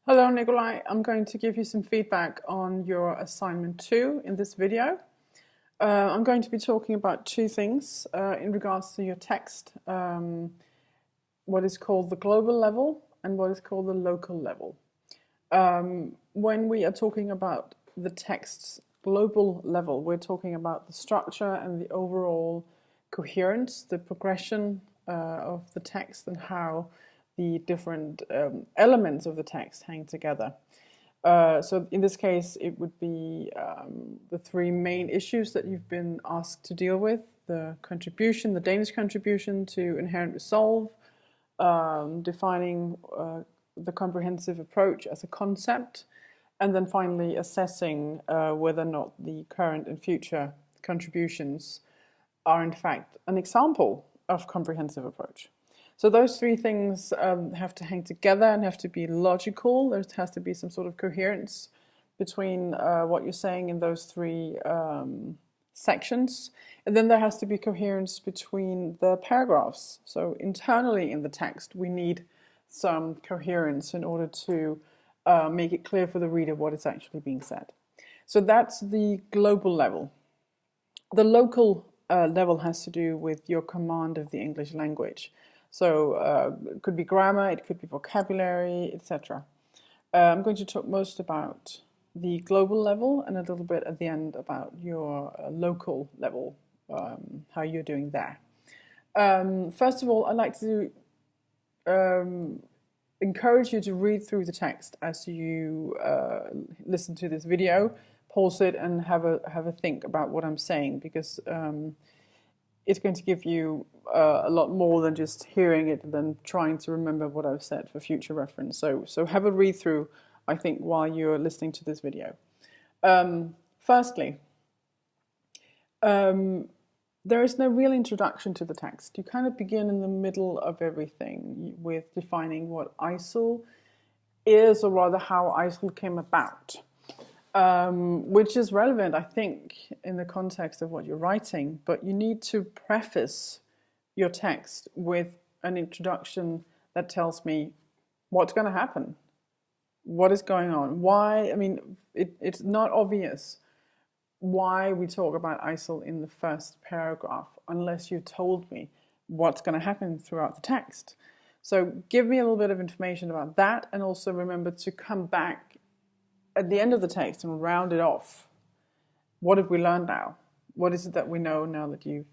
Hello Nicolai, I'm going to give you some feedback on your assignment 2 in this video. I'm going to be talking about two things in regards to your text, what is called the global level and what is called the local level. When we are talking about the text's global level, we're talking about the structure and the overall coherence, the progression of the text and how the different elements of the text hang together. So in this case, it would be the three main issues that you've been asked to deal with: the contribution, the Danish contribution to inherent resolve, defining the comprehensive approach as a concept, and then finally assessing whether or not the current and future contributions are in fact an example of comprehensive approach. So those three things have to hang together and have to be logical. There has to be some sort of coherence between what you're saying in those three sections. And then there has to be coherence between the paragraphs. So internally in the text, we need some coherence in order to make it clear for the reader what is actually being said. So that's the global level. The local level has to do with your command of the English language. So it could be grammar, it could be vocabulary, etc. I'm going to talk most about the global level and a little bit at the end about your local level, how you're doing there. First of all, I'd like to encourage you to read through the text as you listen to this video, pause it and have a think about what I'm saying, because it's going to give you a lot more than just hearing it and then trying to remember what I've said for future reference. So have a read through, I think, while you're listening to this video. Firstly, there is no real introduction to the text. You kind of begin in the middle of everything with defining what ISIL is, or rather how ISIL came about. Which is relevant, I think, in the context of what you're writing, but you need to preface your text with an introduction that tells me what's going to happen, what is going on, why. I mean, it's not obvious why we talk about ISIL in the first paragraph unless you told me what's going to happen throughout the text. So give me a little bit of information about that, and also remember to come back at the end of the text and round it off. What have we learned now? What is it that we know now that you've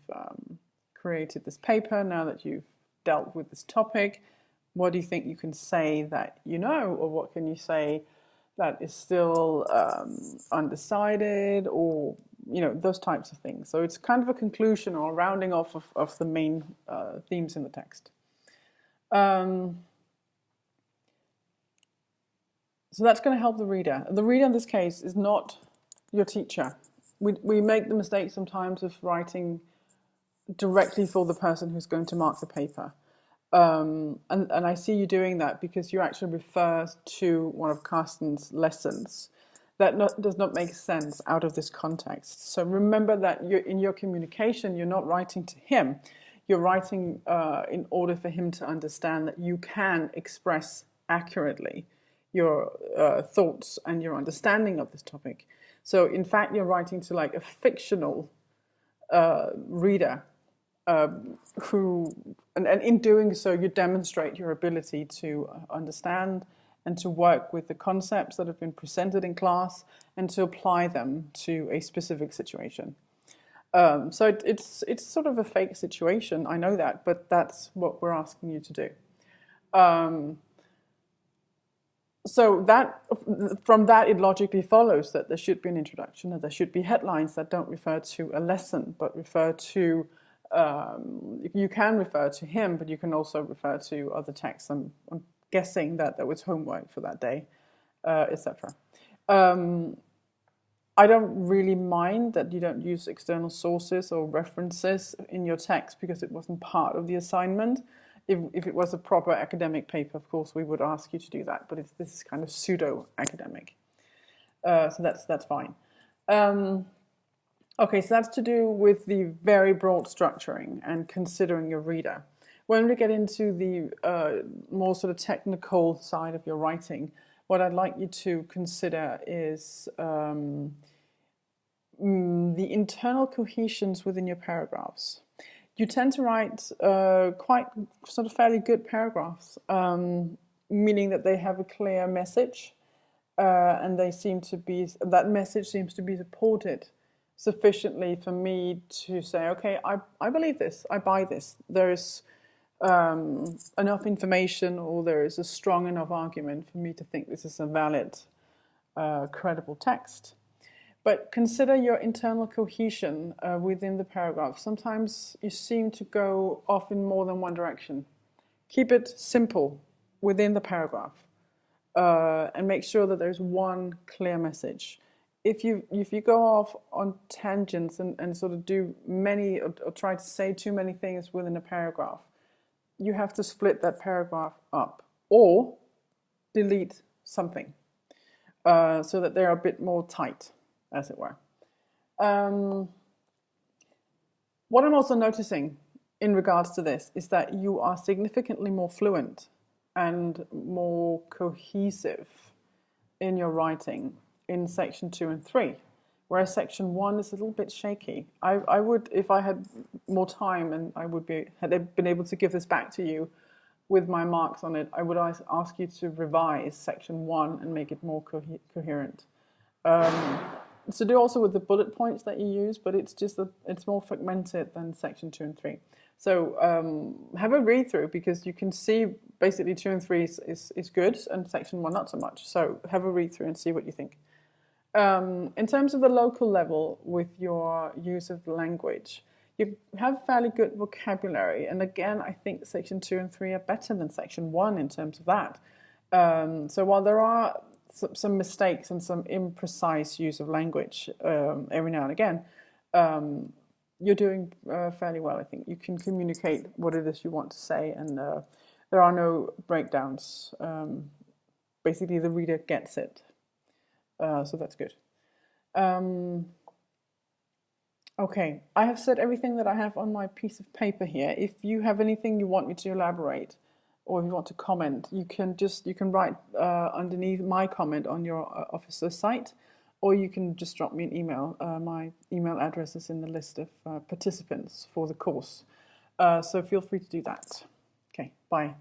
created this paper, now that you've dealt with this topic? What do you think you can say that you know, or what can you say that is still undecided, or those types of things. So it's kind of a conclusion or a rounding off of the main themes in the text. So that's going to help the reader. The reader in this case is not your teacher. We make the mistake sometimes of writing directly for the person who's going to mark the paper. And I see you doing that because you actually refer to one of Carsten's lessons. That does not make sense out of this context. So remember that in your communication, you're not writing to him. You're writing in order for him to understand that you can express accurately your thoughts and your understanding of this topic. So in fact, you're writing to like a fictional reader who, and in doing so, you demonstrate your ability to understand and to work with the concepts that have been presented in class and to apply them to a specific situation. So it's sort of a fake situation, I know that, but that's what we're asking you to do. So that from that, it logically follows that there should be an introduction, and there should be headlines that don't refer to a lesson, but refer to, you can refer to him, but you can also refer to other texts. I'm guessing that there was homework for that day, etc. I don't really mind that you don't use external sources or references in your text because it wasn't part of the assignment. If it was a proper academic paper, of course, we would ask you to do that. But this is kind of pseudo-academic. So that's fine. Okay, so that's to do with the very broad structuring and considering your reader. When we get into the more sort of technical side of your writing, what I'd like you to consider is the internal cohesions within your paragraphs. You tend to write quite sort of fairly good paragraphs, meaning that they have a clear message, and they seem to be, that message seems to be supported sufficiently for me to say, okay, I believe this, I buy this. There is enough information, or there is a strong enough argument for me to think this is a valid, credible text. But consider your internal cohesion within the paragraph. Sometimes you seem to go off in more than one direction. Keep it simple within the paragraph, and make sure that there's one clear message. If you go off on tangents and sort of do many, or try to say too many things within a paragraph, you have to split that paragraph up or delete something so that they're a bit more tight, as it were. What I'm also noticing in regards to this is that you are significantly more fluent and more cohesive in your writing in section 2 and 3, whereas section 1 is a little bit shaky. I would, if I had more time and I would had been able to give this back to you with my marks on it, I would ask you to revise section 1 and make it more coherent. So do also with the bullet points that you use, but it's just it's more fragmented than section 2 and 3. So have a read through, because you can see basically 2 and 3 is good and section 1 not so much. So have a read through and see what you think. In terms of the local level with your use of language, you have fairly good vocabulary, and again I think section 2 and 3 are better than section 1 in terms of that. So while there are some mistakes and some imprecise use of language every now and again, you're doing fairly well. I think you can communicate what it is you want to say, and there are no breakdowns. Basically the reader gets it. So that's good. Okay, I have said everything that I have on my piece of paper here. If you have anything you want me to elaborate, or if you want to comment, you can write underneath my comment on your officer's site, or you can just drop me an email. My email address is in the list of participants for the course, so feel free to do that. Okay, bye.